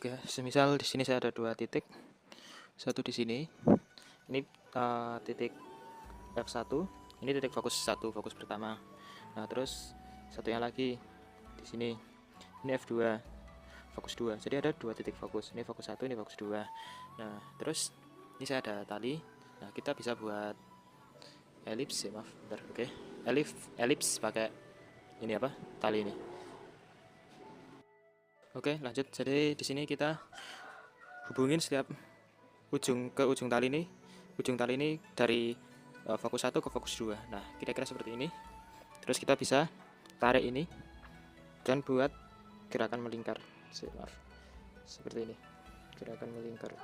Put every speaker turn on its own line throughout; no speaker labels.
Oke, semisal di sini saya ada dua titik, satu di sini, ini titik F1, ini titik fokus 1, fokus pertama. Nah, terus satunya lagi di sini, ini F2, fokus 2. Jadi ada dua titik fokus, ini fokus 1, ini fokus 2. Nah, terus ini saya ada tali. Nah, kita bisa buat elips ya, maaf, bentar, oke. Elips pakai ini apa? Tali ini. Oke, lanjut. Jadi di sini kita hubungin setiap ujung ke ujung tali ini. Ujung tali ini dari fokus 1 ke fokus 2. Nah, kira-kira seperti ini. Terus kita bisa tarik ini dan buat gerakan melingkar. Maaf. Seperti ini. Gerakan melingkar.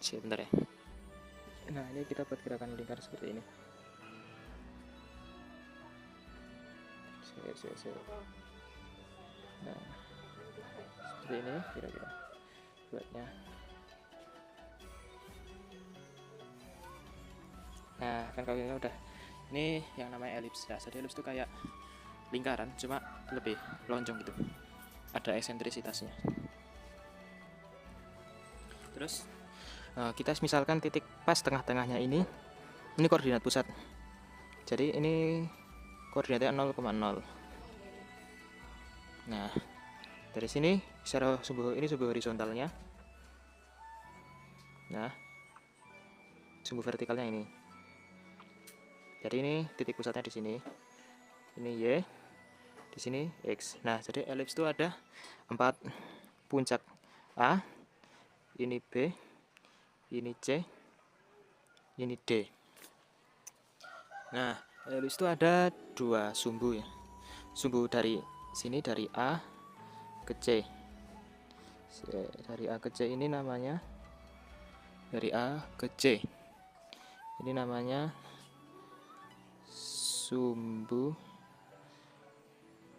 Bentar ya. Nah, ini kita buat gerakan melingkar seperti ini. Nah, seperti ini kira-kira buatnya. Nah, kan kalau udah, ini yang namanya elips. Nah, jadi elips itu kayak lingkaran, cuma lebih lonjong gitu. Ada eksentrisitasnya. Terus kita misalkan titik pas tengah-tengahnya ini koordinat pusat. Jadi ini koordinatnya 0,0. Nah, dari sini secara ini sumbu horizontalnya. Nah, sumbu vertikalnya ini. Jadi ini titik pusatnya di sini. Ini Y, di sini X. Nah, jadi elips itu ada 4 puncak. A, ini B, ini C, ini D. Nah, elips itu ada 2 sumbu ya. Sumbu dari sini dari A ke C. Dari A ke C ini namanya, dari A ke C ini namanya sumbu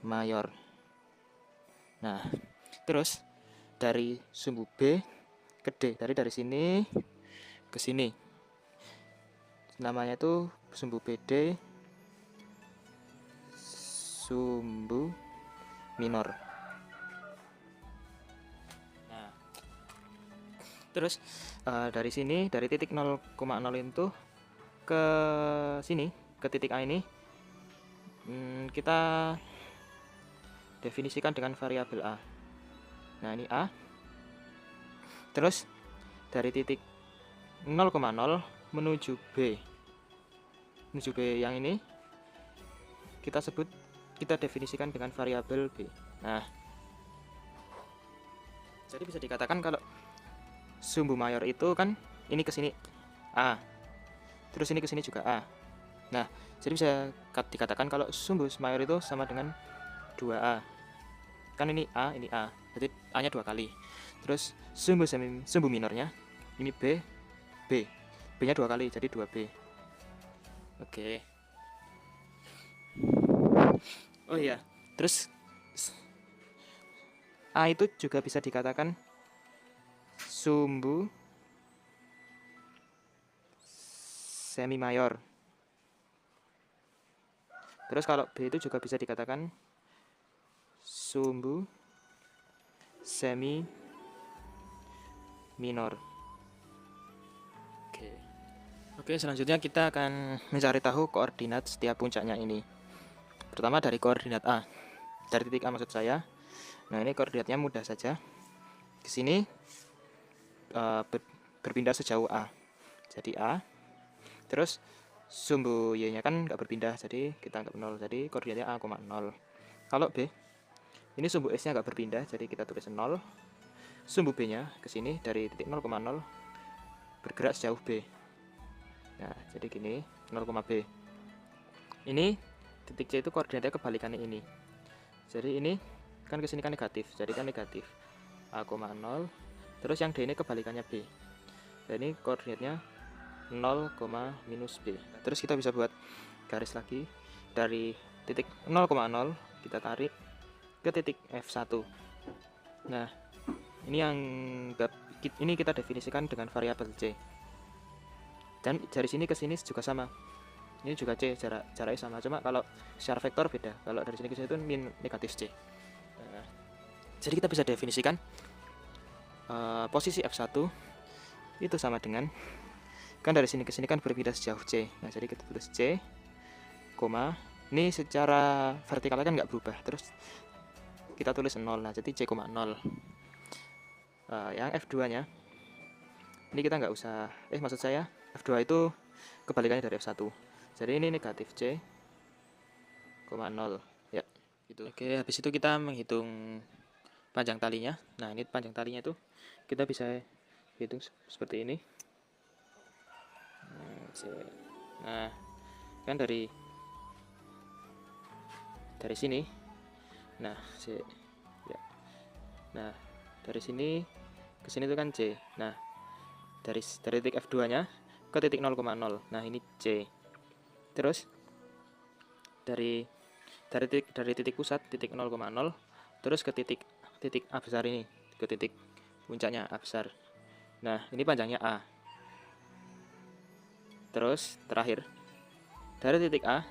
mayor. Nah, terus dari sumbu B ke D, dari sini ke sini namanya itu sumbu BD, sumbu minor. Nah, terus dari sini, dari titik 0,0 itu ke sini, ke titik A ini, kita definisikan dengan variabel A. Nah, ini A. Terus dari titik 0,0 menuju B, yang ini kita definisikan dengan variabel B. Nah, jadi bisa dikatakan kalau sumbu mayor itu kan ini ke sini A, terus ini ke sini juga A. Nah, jadi bisa dikatakan kalau sumbu mayor itu sama dengan 2A. Kan ini A, ini A. Jadi A-nya 2 kali. Terus sumbu minornya ini B, B. B-nya 2 kali, jadi 2B. Oke. Oh iya, terus A itu juga bisa dikatakan sumbu semi mayor. Terus kalau B itu juga bisa dikatakan sumbu semi minor. Oke, selanjutnya kita akan mencari tahu koordinat setiap puncaknya ini. Pertama dari koordinat A, dari titik A maksud saya. Nah, ini koordinatnya mudah saja. Di sini berpindah sejauh A. Jadi A. Terus sumbu Y-nya kan nggak berpindah, jadi kita anggap 0. Jadi koordinatnya A, 0. Kalau B, ini sumbu S-nya nggak berpindah, jadi kita tulis 0. Sumbu B-nya ke sini dari titik 0,0 bergerak sejauh B. Nah, jadi gini, 0,B. Ini titik C itu koordinatnya kebalikannya ini. Jadi ini kan ke sini kan negatif, jadi kan negatif. A, 0. Terus yang D ini kebalikannya B. Dan ini koordinatnya 0, minus B. Terus kita bisa buat garis lagi dari titik 0,0 kita tarik ke titik F1. Nah, ini kita definisikan dengan variabel C. Dan dari sini ke sini juga sama. Ini juga C, jaraknya sama. Cuma kalau secara vektor beda. Kalau dari sini ke sini itu min negatif C. Nah, Jadi kita bisa definisikan posisi F1 itu sama dengan, kan dari sini ke sini kan berpindah sejauh C. Nah, jadi kita tulis C, koma, ini secara vertikalnya kan nggak berubah, terus kita tulis 0. Nah, jadi C, 0. Yang F2 nya ini kita nggak usah, maksud saya F2 itu kebalikannya dari F1, jadi ini negatif C, 0 ya gitu. Oke, habis itu kita menghitung panjang talinya. Nah, ini panjang talinya itu kita bisa hitung seperti ini. Nah, kan dari sini, nah C ya, nah dari sini ke sini itu kan C. Nah, dari titik F2 nya ke titik 0,0, nah ini C. Terus dari titik pusat titik 0,0 terus ke titik A besar ini, ke titik puncaknya A besar. Nah, ini panjangnya A. Terus terakhir dari titik A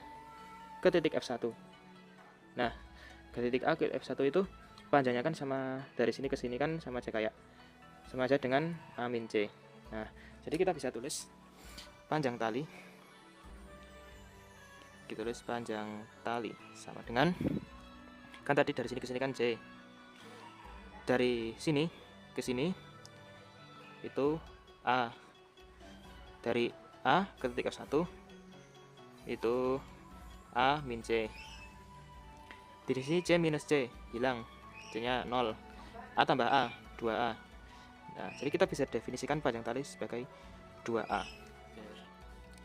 ke titik F1. Nah, ke titik A ke F1 itu panjangnya kan sama, dari sini ke sini kan sama aja dengan A min C. Nah, jadi kita bisa tulis panjang tali, ditulis panjang tali sama dengan, kan tadi dari sini ke sini kan C, dari sini ke sini itu A, dari A ke titik F1 itu A min C. Di sini C minus C hilang, C nya 0, A tambah A 2A. Nah, jadi kita bisa definisikan panjang tali sebagai 2A.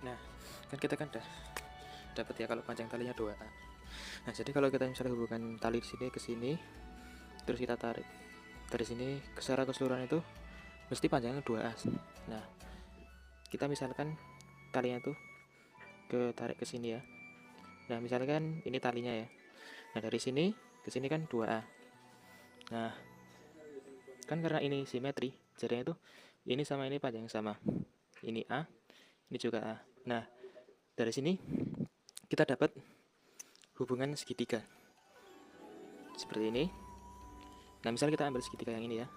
Nah, kan kita kan udah dapat ya kalau panjang talinya 2A. Nah, jadi kalau kita misalnya hubungkan tali di sini ke sini, terus kita tarik dari sini secara keseluruhan itu mesti panjangnya 2A. Nah, kita misalkan talinya tuh tarik ke sini ya. Nah, misalkan ini talinya ya. Nah, dari sini ke sini kan 2A. Nah, kan karena ini simetri, jadinya tuh ini sama ini panjang sama. Ini A, ini juga A. Nah, dari sini kita dapat hubungan segitiga seperti ini. Nah, misal kita ambil segitiga yang ini ya.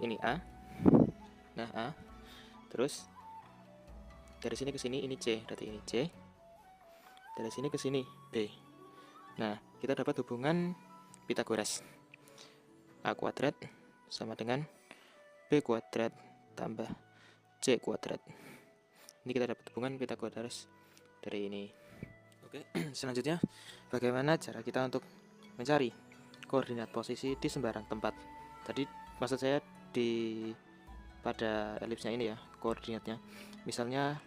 Ini A. Nah, A. Terus dari sini ke sini ini C, berarti ini C. Dari sini ke sini B. Nah, kita dapat hubungan Pitagoras. A kuadrat sama dengan B kuadrat tambah C kuadrat. Ini kita dapat hubungan Pitagoras dari ini. Oke, selanjutnya bagaimana cara kita untuk mencari koordinat posisi di sembarang tempat. Tadi maksud saya pada elipsnya ini ya, koordinatnya. Misalnya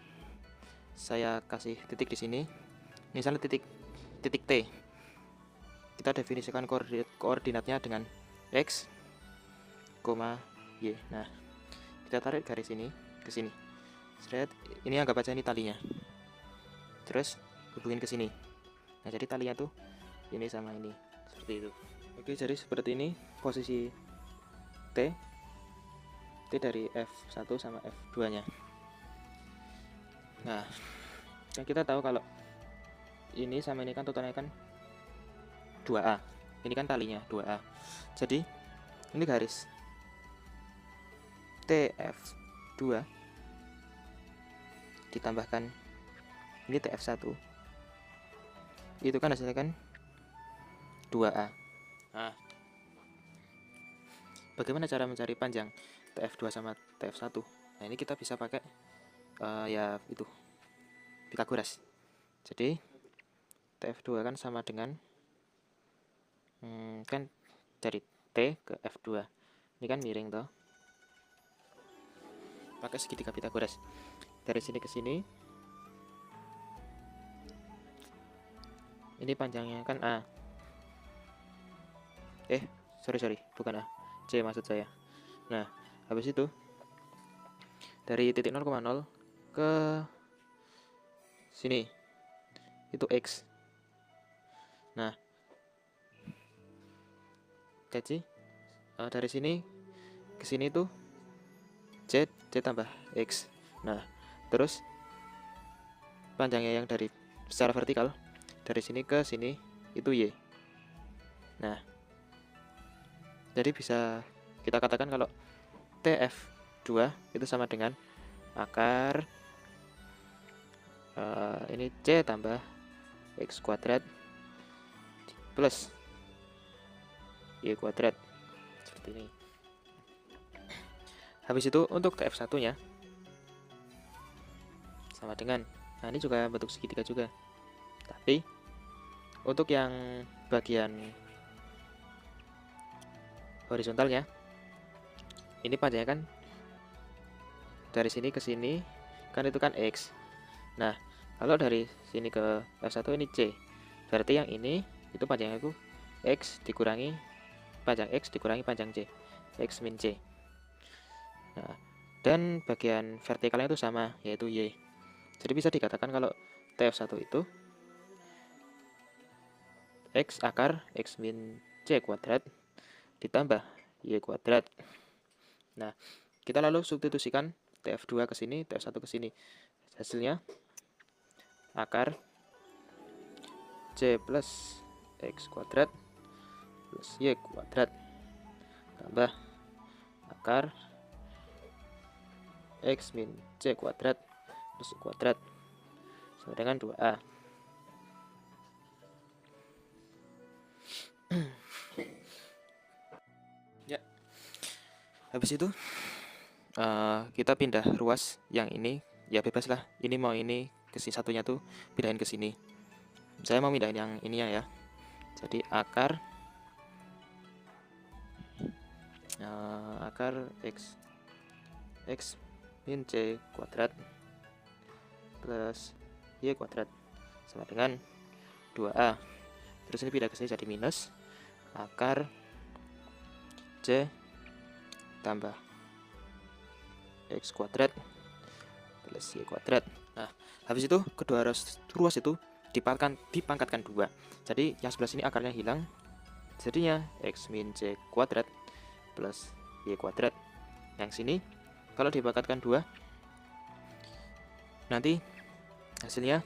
saya kasih titik di sini, misalnya titik T. Kita definisikan koordinatnya dengan X, Y. Nah, kita tarik garis ini ke sini. Ini anggap aja ini talinya. Terus hubungin ke sini. Nah, jadi talinya tuh ini sama ini, seperti itu. Oke, jadi seperti ini posisi T dari F1 sama F2 nya. Nah, kita tahu kalau ini sama ini kan totalnya kan 2A. Ini kan talinya 2A. Jadi ini garis TF2 ditambahkan ini TF1, itu kan hasilnya kan 2A. Nah, bagaimana cara mencari panjang TF2 sama TF1? Nah, ini kita bisa pakai ya itu Pitagoras. Jadi TF2 kan sama dengan kan dari T ke F2 ini kan miring toh, pakai segitiga Pitagoras. Dari sini ke sini ini panjangnya kan A, sorry bukan A, C maksud saya. Nah, habis itu dari titik 0,0 ke sini itu X. Nah, jadi dari sini ke sini itu C tambah X. Nah, terus panjangnya yang dari secara vertikal dari sini ke sini itu Y. Nah, Jadi bisa kita katakan kalau TF2 itu sama dengan akar ini C tambah X kuadrat plus Y kuadrat, seperti ini. Habis itu untuk TF1 nya sama dengan, nah ini juga bentuk segitiga juga, tapi untuk yang bagian horizontalnya ini panjangnya kan dari sini ke sini kan itu kan X. Nah kalau dari sini ke F1 ini C, berarti yang ini itu panjangnya itu X dikurangi panjang X dikurangi panjang C, X min C. Nah dan bagian vertikalnya itu sama, yaitu Y. Jadi bisa dikatakan kalau TF1 itu X akar X min C kuadrat ditambah Y kuadrat. Nah kita lalu substitusikan TF2 ke sini, TF1 ke sini. Hasilnya akar C plus X kuadrat plus Y kuadrat tambah akar X min C kuadrat plus Y kuadrat sama dengan 2A. Ya, habis itu kita pindah ruas yang ini, ya bebas lah. Ini mau ini ke sini satunya tuh pindahin ke sini. Saya mau pindahin yang ininya ya. Jadi akar X min C kuadrat plus Y kuadrat sama dengan 2A. Terus ini pindah ke sini jadi minus akar C tambah X kuadrat plus Y kuadrat. Nah habis itu kedua ruas itu dipangkatkan 2. Jadi yang sebelah sini akarnya hilang, jadinya X min C kuadrat plus Y kuadrat. Yang sini kalau dipangkatkan 2 nanti hasilnya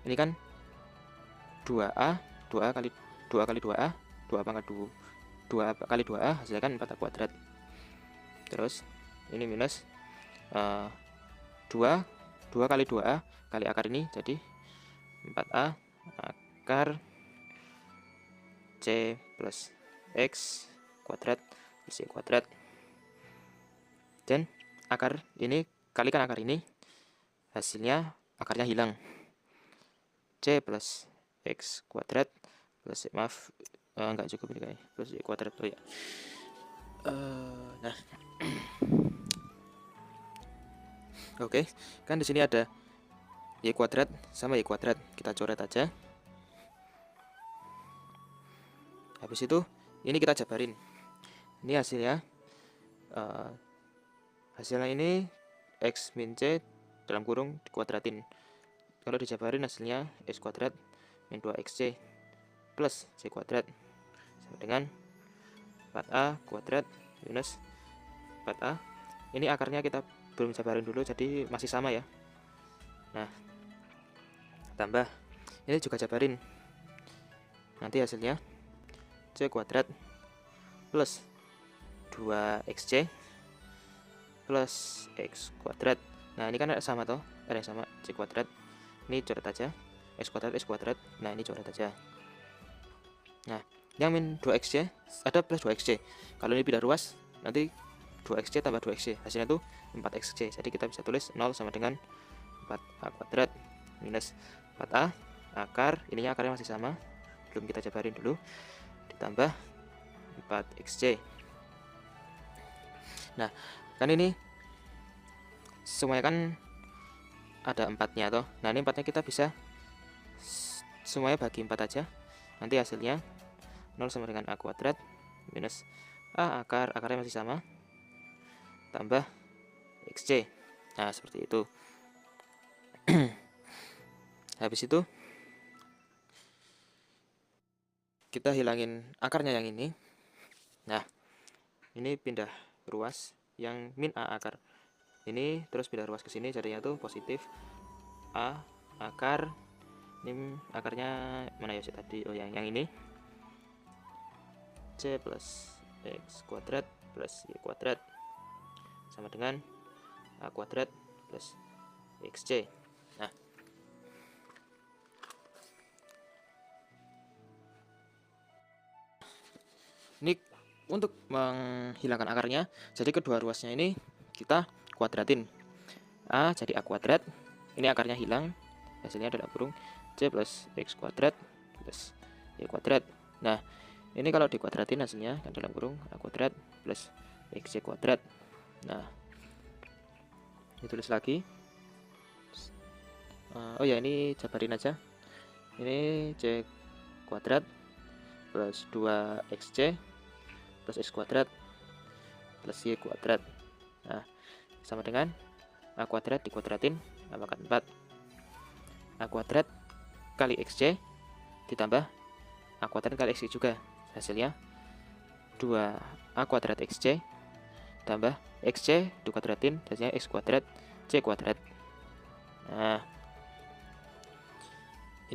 ini kan 2A kali 2A 2 pangkat 2 kali 2A hasilnya kan 4A kuadrat. Terus ini minus 2 kali 2A kali akar ini jadi 4A akar C plus X kuadrat plus Y kuadrat. Dan akar ini kalikan akar ini, hasilnya akarnya hilang. C plus X kuadrat plus maaf enggak cukup ini kayaknya plus Y kuadrat. Oh ya. Nah oke, kan di sini ada Y kuadrat sama Y kuadrat, kita coret aja. Habis itu ini kita jabarin. Ini hasilnya ini X min C dalam kurung dikuadratin. Kalau dijabarin hasilnya X kuadrat min 2XC plus C kuadrat sama dengan 4A kuadrat minus 4A. Ini akarnya kita belum jabarin dulu, jadi masih sama ya. Nah tambah ini juga jabarin, nanti hasilnya C kuadrat plus 2XC plus X kuadrat. Nah ini kan ada sama toh, ada yang sama, C kuadrat. Ini coret aja, X kuadrat. Nah ini coret aja. Nah yang min 2XC ada plus 2XC. Kalau ini pindah ruas nanti 2XC tambah 2XC hasilnya tuh 4XC. Jadi kita bisa tulis 0 sama dengan 4A kuadrat minus 4A akar, ininya akarnya masih sama, belum kita jabarin dulu, ditambah 4XC. Nah kan ini semuanya kan ada 4-nya toh. Nah ini 4-nya kita bisa semuanya bagi 4 aja. Nanti hasilnya 0 sama dengan A kuadrat minus A akarnya masih sama tambah XC. Nah seperti itu. Habis itu kita hilangin akarnya yang ini. Nah ini pindah ruas yang min A akar ini, terus pindah ruas ke sini, jadinya tuh positif A akar. Ini akarnya mana ya sih tadi? Oh yang ini C C plus X kuadrat plus Y kuadrat sama dengan A kuadrat plus XC. Nah, ini untuk menghilangkan akarnya, jadi kedua ruasnya ini kita kuadratin. A jadi A kuadrat, ini akarnya hilang, hasilnya dalam kurung C plus X kuadrat plus Y kuadrat. Nah, ini kalau dikuadratin hasilnya kan dalam kurung A kuadrat plus XC kuadrat. Nah, ditulis lagi. Oh ya, ini jabarin aja. Ini C kuadrat plus 2XC plus X kuadrat plus Y kuadrat. Nah, sama dengan A kuadrat dikuadratin A pangkat 4. A kuadrat kali XC ditambah A kuadrat kali XC juga. Hasilnya 2A kuadrat XC tambah XC dikuadratin, hasilnya X kuadrat C kuadrat. Nah,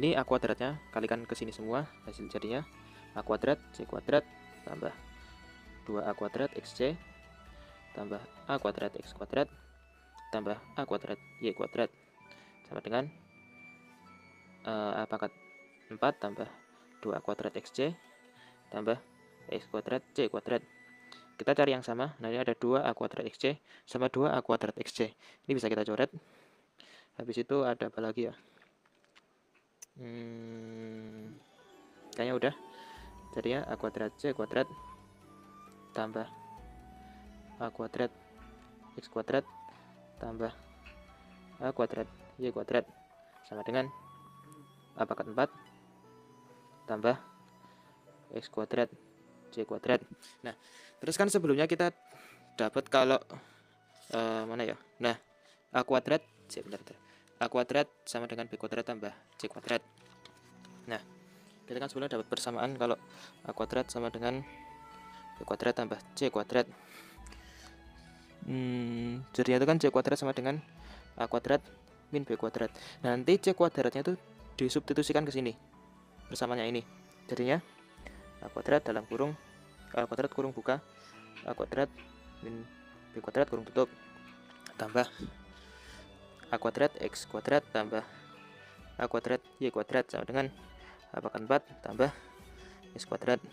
ini A kuadratnya kalikan ke sini semua, hasil jadinya A kuadrat C kuadrat tambah 2A kuadrat XC tambah A kuadrat X kuadrat tambah A kuadrat Y kuadrat sama dengan A pangkat 4 tambah 2A kuadrat XC tambah X kuadrat C kuadrat. Kita cari yang sama. Nah, ini ada 2A kuadrat XC sama 2A kuadrat XC. Ini bisa kita coret. Habis itu ada apa lagi ya? Kayaknya udah. Jadinya A kuadrat C kuadrat tambah A kuadrat X kuadrat tambah A kuadrat Y kuadrat sama dengan A pangkat 4 tambah X kuadrat C kuadrat. Nah, terus kan sebelumnya kita dapat kalau mana ya? Nah, A kuadrat A kuadrat sama dengan B kuadrat tambah C kuadrat. Nah, kita kan sebelumnya dapat persamaan kalau A kuadrat sama dengan B kuadrat tambah C kuadrat. Jadinya itu kan C kuadrat sama dengan A kuadrat min B kuadrat. Nanti C kuadratnya itu disubstitusikan ke sini persamaannya ini. Jadinya A kuadrat dalam kurung A kuadrat kurung buka A kuadrat min B kuadrat kurung tutup tambah A kuadrat X kuadrat tambah A kuadrat Y kuadrat sama dengan A pangkat 4 tambah X kuadrat.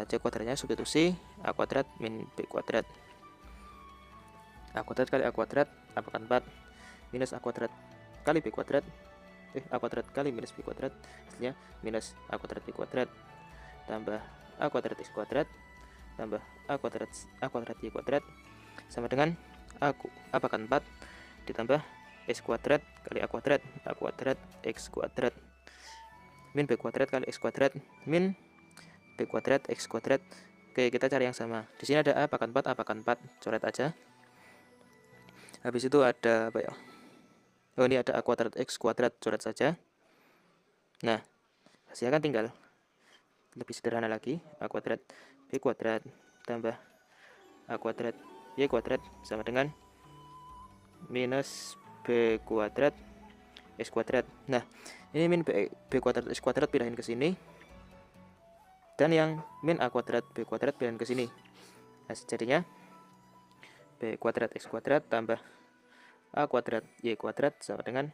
C kuadratnya substitusi A kuadrat min B kuadrat. A kuadrat kali A kuadrat A pangkat 4 minus A kuadrat kali B kuadrat A kuadrat kali minus B kuadrat, hasilnya minus A kuadrat B kuadrat tambah A kuadrat X kuadrat tambah A kuadrat Y kuadrat sama dengan A pangkat 4 ditambah X kuadrat kali A kuadrat X kuadrat min B kuadrat kali X kuadrat min B kuadrat X kuadrat. Oke, kita cari yang sama. Di sini ada A pangkat 4, coret aja. Habis itu ada apa ya? Oh, ini ada A kuadrat X kuadrat, coret saja. Nah, hasilnya kan tinggal lebih sederhana lagi, A kuadrat B kuadrat tambah A kuadrat Y kuadrat sama dengan minus B kuadrat X kuadrat. Nah, ini min B kuadrat X kuadrat pindahin ke sini, dan yang min A kuadrat B kuadrat pindahin ke sini. Nah, jadinya B kuadrat X kuadrat tambah A kuadrat Y kuadrat sama dengan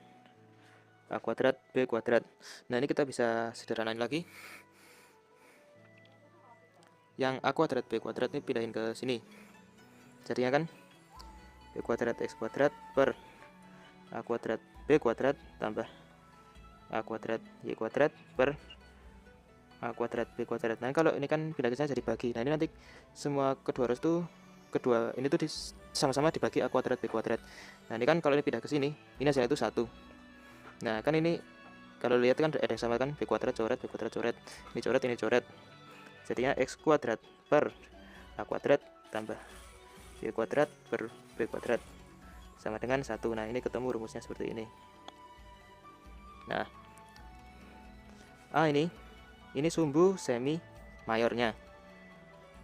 A kuadrat B kuadrat. Nah, ini kita bisa sederhanain lagi. Yang A kuadrat B kuadrat ini pindahin ke sini. Jadinya kan B kuadrat X kuadrat per A kuadrat B kuadrat tambah A kuadrat Y kuadrat per A kuadrat B kuadrat. Nah, kalau ini kan pindah ke sini jadi bagi. Nah, ini nanti semua kedua ruas tuh ini tuh sama-sama dibagi A kuadrat B kuadrat. Nah, ini kan kalau ini pindah ke sini, ini hasilnya itu 1. Nah, kan ini kalau lihat kan ada yang sama kan, B kuadrat coret, B kuadrat coret, ini coret. Jadinya X kuadrat per A kuadrat tambah Y kuadrat per B kuadrat sama dengan 1. Nah, ini ketemu rumusnya seperti ini. Nah, A ini sumbu semi mayornya.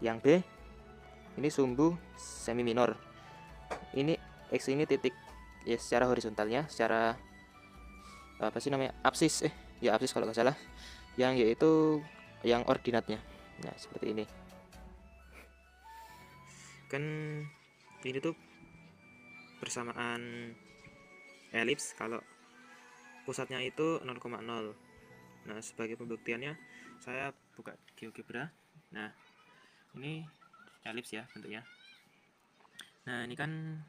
Yang B ini sumbu semi minor. Ini X ini titik ya secara horizontalnya, secara apa sih namanya? Absis. Ya absis kalau nggak salah. Yang yaitu yang ordinatnya. Nah, seperti ini. Kan ini tuh bersamaan elips kalau pusatnya itu 0,0. Nah, sebagai pembuktiannya saya buka GeoGebra. Nah, ini elips ya bentuknya. Nah, ini kan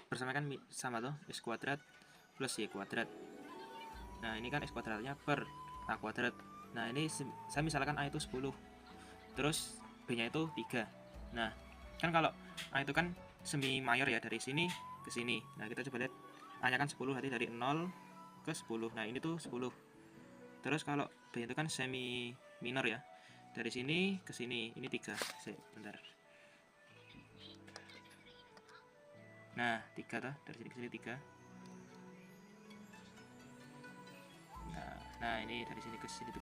bersama kan sama tuh, x kuadrat plus y kuadrat. Nah, ini kan x kuadratnya per a kuadrat. Nah, ini saya misalkan a itu 10, terus b nya itu 3. Nah, kan kalau a itu kan semi mayor ya, dari sini ke sini. Nah, kita coba lihat a nya kan 10, berarti dari 0 ke 10. Nah, ini tuh 10. Terus kalau b itu kan semi minor ya, dari sini ke sini, ini 3. Bentar. Nah, 3 tuh, dari sini ke sini 3. Nah, ini dari sini ke sini tuh